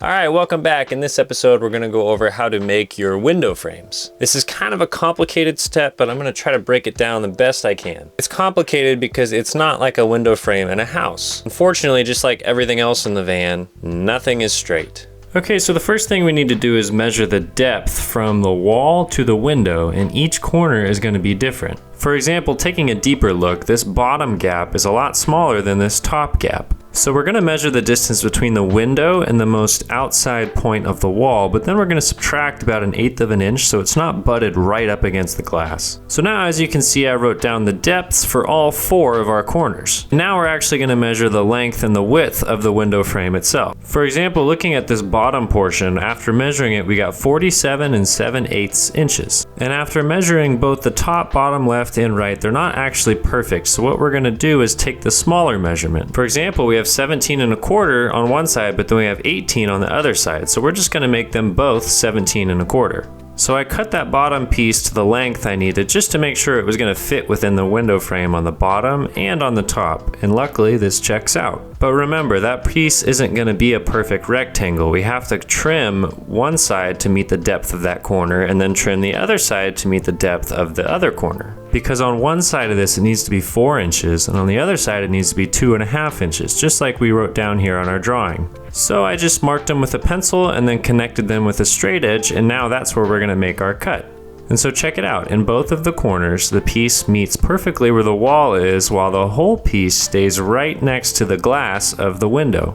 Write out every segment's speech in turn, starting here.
Alright, welcome back. In this episode, we're going to go over how to make your window frames. This is kind of a complicated step, but I'm going to try to break it down the best I can. It's complicated because it's not like a window frame in a house. Unfortunately, just like everything else in the van, nothing is straight. Okay, so the first thing we need to do is measure the depth from the wall to the window, and each corner is going to be different. For example, taking a deeper look, this bottom gap is a lot smaller than this top gap. So we're going to measure the distance between the window and the most outside point of the wall, but then we're going to subtract about 1/8 of an inch so it's not butted right up against the glass. So now, as you can see, I wrote down the depths for all 4 of our corners. Now we're actually going to measure the length and the width of the window frame itself. For example, looking at this bottom portion, after measuring it, we got 47 7/8 inches. And after measuring both the top, bottom, left, and right, they're not actually perfect. So what we're going to do is take the smaller measurement. For example, we have 17 1/4 on one side, but then we have 18 on the other side. So we're just going to make them both 17 1/4. So I cut that bottom piece to the length I needed just to make sure it was going to fit within the window frame on the bottom and on the top, and luckily this checks out. But remember, that piece isn't going to be a perfect rectangle. We have to trim one side to meet the depth of that corner and then trim the other side to meet the depth of the other corner. Because on one side of this it needs to be 4 inches, and on the other side it needs to be 2.5 inches, just like we wrote down here on our drawing. So I just marked them with a pencil and then connected them with a straight edge, and now that's where we're going to make our cut. And so check it out, in both of the corners the piece meets perfectly where the wall is, while the whole piece stays right next to the glass of the window.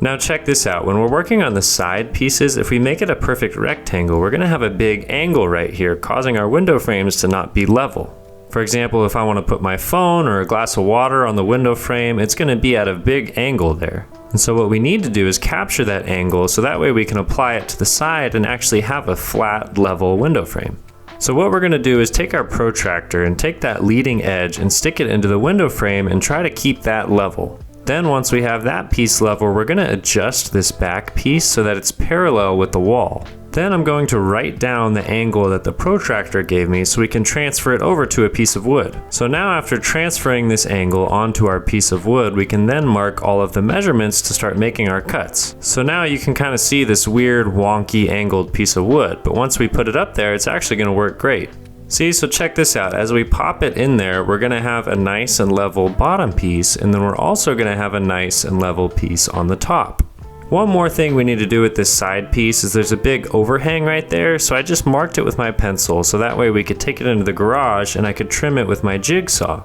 Now check this out, when we're working on the side pieces, if we make it a perfect rectangle, we're going to have a big angle right here, causing our window frames to not be level. For example, if I want to put my phone or a glass of water on the window frame, it's going to be at a big angle there. And so what we need to do is capture that angle so that way we can apply it to the side and actually have a flat, level window frame. So what we're going to do is take our protractor and take that leading edge and stick it into the window frame and try to keep that level. Then once we have that piece level, we're going to adjust this back piece so that it's parallel with the wall. Then I'm going to write down the angle that the protractor gave me so we can transfer it over to a piece of wood. So now after transferring this angle onto our piece of wood, we can then mark all of the measurements to start making our cuts. So now you can kind of see this weird wonky angled piece of wood, but once we put it up there, it's actually going to work great. See, so check this out. As we pop it in there, we're going to have a nice and level bottom piece, and then we're also going to have a nice and level piece on the top. One more thing we need to do with this side piece is there's a big overhang right there, so I just marked it with my pencil so that way we could take it into the garage and I could trim it with my jigsaw.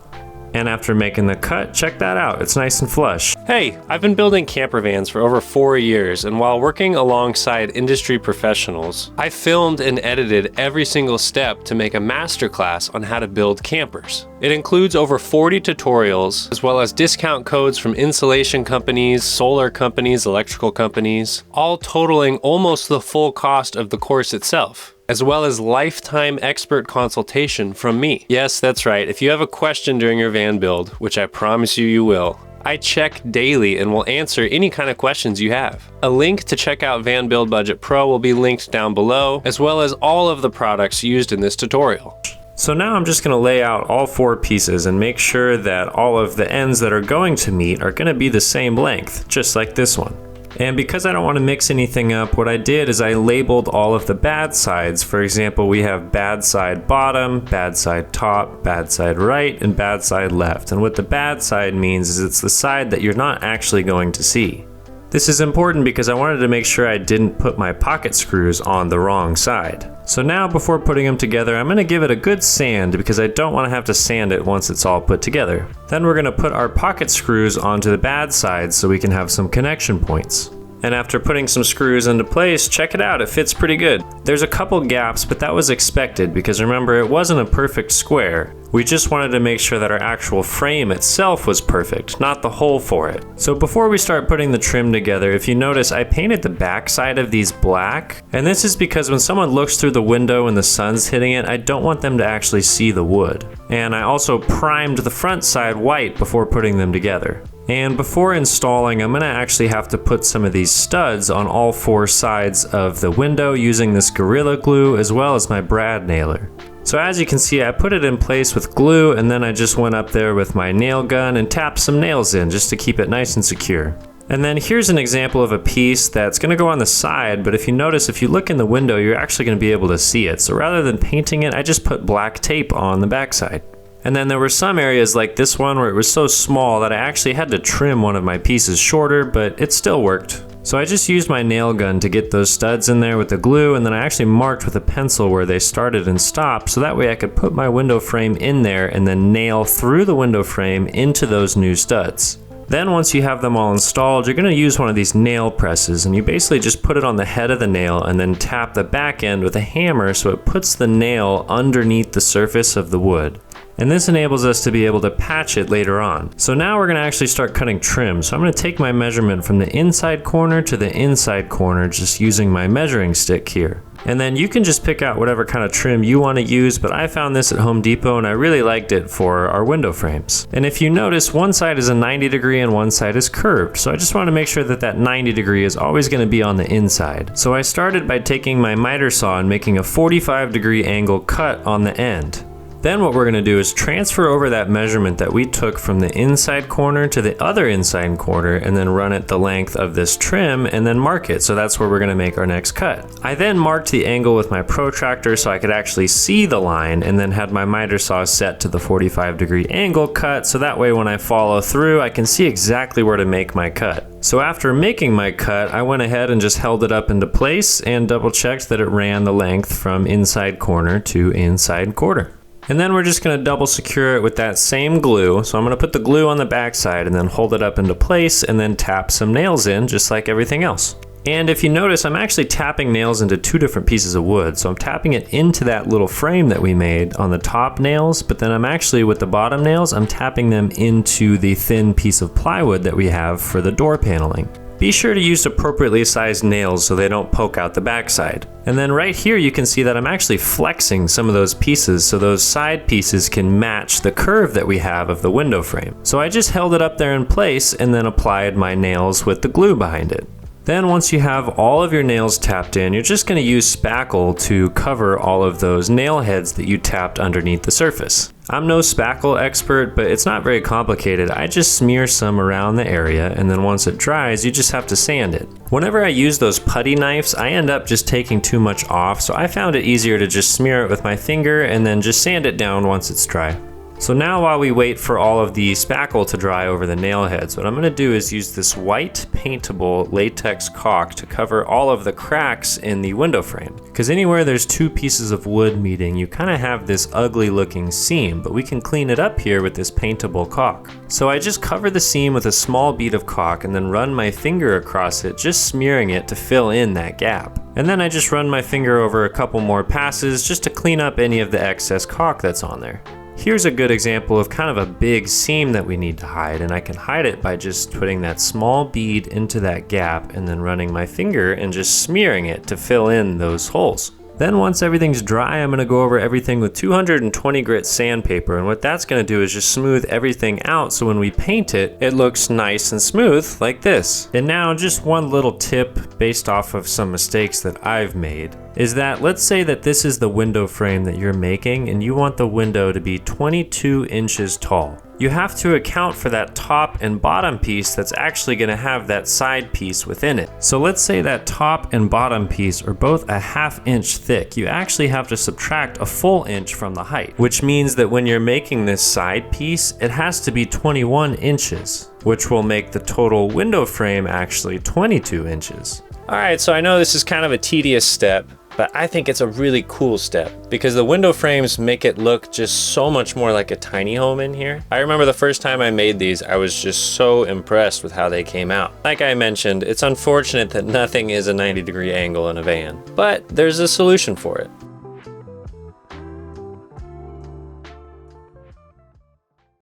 And after making the cut, check that out, it's nice and flush. Hey, I've been building camper vans for over 4 years, and while working alongside industry professionals, I filmed and edited every single step to make a masterclass on how to build campers. It includes over 40 tutorials, as well as discount codes from insulation companies, solar companies, electrical companies, all totaling almost the full cost of the course itself, as well as lifetime expert consultation from me. Yes, that's right. If you have a question during your van build, which I promise you will, I check daily and will answer any kind of questions you have. A link to check out Van Build Budget Pro will be linked down below, as well as all of the products used in this tutorial. So now I'm just going to lay out all 4 pieces and make sure that all of the ends that are going to meet are going to be the same length, just like this one. And because I don't want to mix anything up, what I did is I labeled all of the bad sides. For example, we have bad side bottom, bad side top, bad side right, and bad side left. And what the bad side means is it's the side that you're not actually going to see. This is important because I wanted to make sure I didn't put my pocket screws on the wrong side. So now before putting them together, I'm going to give it a good sand because I don't want to have to sand it once it's all put together. Then we're going to put our pocket screws onto the bad side so we can have some connection points. And after putting some screws into place, check it out, it fits pretty good. There's a couple gaps, but that was expected because remember, it wasn't a perfect square. We just wanted to make sure that our actual frame itself was perfect, not the hole for it. So before we start putting the trim together, if you notice, I painted the back side of these black. And this is because when someone looks through the window and the sun's hitting it, I don't want them to actually see the wood. And I also primed the front side white before putting them together. And before installing, I'm going to actually have to put some of these studs on all 4 sides of the window using this Gorilla Glue as well as my brad nailer. So as you can see, I put it in place with glue, and then I just went up there with my nail gun and tapped some nails in just to keep it nice and secure. And then here's an example of a piece that's going to go on the side, but if you notice, if you look in the window, you're actually going to be able to see it. So rather than painting it, I just put black tape on the backside. And then there were some areas like this one where it was so small that I actually had to trim one of my pieces shorter, but it still worked. So I just used my nail gun to get those studs in there with the glue, and then I actually marked with a pencil where they started and stopped, so that way I could put my window frame in there and then nail through the window frame into those new studs. Then once you have them all installed, you're going to use one of these nail presses, and you basically just put it on the head of the nail and then tap the back end with a hammer so it puts the nail underneath the surface of the wood. And this enables us to be able to patch it later on. So now we're going to actually start cutting trim. So I'm going to take my measurement from the inside corner to the inside corner just using my measuring stick here. And then you can just pick out whatever kind of trim you want to use, but I found this at Home Depot and I really liked it for our window frames. And if you notice, one side is a 90 degree and one side is curved. So I just want to make sure that that 90 degree is always going to be on the inside. So I started by taking my miter saw and making a 45 degree angle cut on the end. Then what we're going to do is transfer over that measurement that we took from the inside corner to the other inside corner and then run it the length of this trim and then mark it. So that's where we're going to make our next cut. I then marked the angle with my protractor so I could actually see the line, and then had my miter saw set to the 45 degree angle cut, so that way when I follow through I can see exactly where to make my cut. So after making my cut, I went ahead and just held it up into place and double checked that it ran the length from inside corner to inside quarter. And then we're just going to double secure it with that same glue. So I'm going to put the glue on the backside and then hold it up into place and then tap some nails in just like everything else. And if you notice, I'm actually tapping nails into two different pieces of wood. So I'm tapping it into that little frame that we made on the top nails, but then I'm actually, with the bottom nails, I'm tapping them into the thin piece of plywood that we have for the door paneling. Be sure to use appropriately sized nails so they don't poke out the backside. And then right here you can see that I'm actually flexing some of those pieces so those side pieces can match the curve that we have of the window frame. So I just held it up there in place and then applied my nails with the glue behind it. Then once you have all of your nails tapped in, you're just going to use spackle to cover all of those nail heads that you tapped underneath the surface. I'm no spackle expert, but it's not very complicated. I just smear some around the area, and then once it dries, you just have to sand it. Whenever I use those putty knives, I end up just taking too much off, so I found it easier to just smear it with my finger and then just sand it down once it's dry. So now while we wait for all of the spackle to dry over the nail heads, what I'm going to do is use this white paintable latex caulk to cover all of the cracks in the window frame. Because anywhere there's two pieces of wood meeting, you kind of have this ugly looking seam, but we can clean it up here with this paintable caulk. So I just cover the seam with a small bead of caulk and then run my finger across it, just smearing it to fill in that gap. And then I just run my finger over a couple more passes just to clean up any of the excess caulk that's on there. Here's a good example of kind of a big seam that we need to hide, and I can hide it by just putting that small bead into that gap and then running my finger and just smearing it to fill in those holes. Then once everything's dry, I'm going to go over everything with 220 grit sandpaper, and what that's going to do is just smooth everything out so when we paint it, it looks nice and smooth like this. And now just one little tip based off of some mistakes that I've made is that let's say that this is the window frame that you're making and you want the window to be 22 inches tall. You have to account for that top and bottom piece that's actually going to have that side piece within it. So let's say that top and bottom piece are both a ½ inch thick. You actually have to subtract a full inch from the height, which means that when you're making this side piece, it has to be 21 inches, which will make the total window frame actually 22 inches. All right, so I know this is kind of a tedious step, but I think it's a really cool step because the window frames make it look just so much more like a tiny home in here. I remember the first time I made these, I was just so impressed with how they came out. Like I mentioned, it's unfortunate that nothing is a 90-degree angle in a van, but there's a solution for it.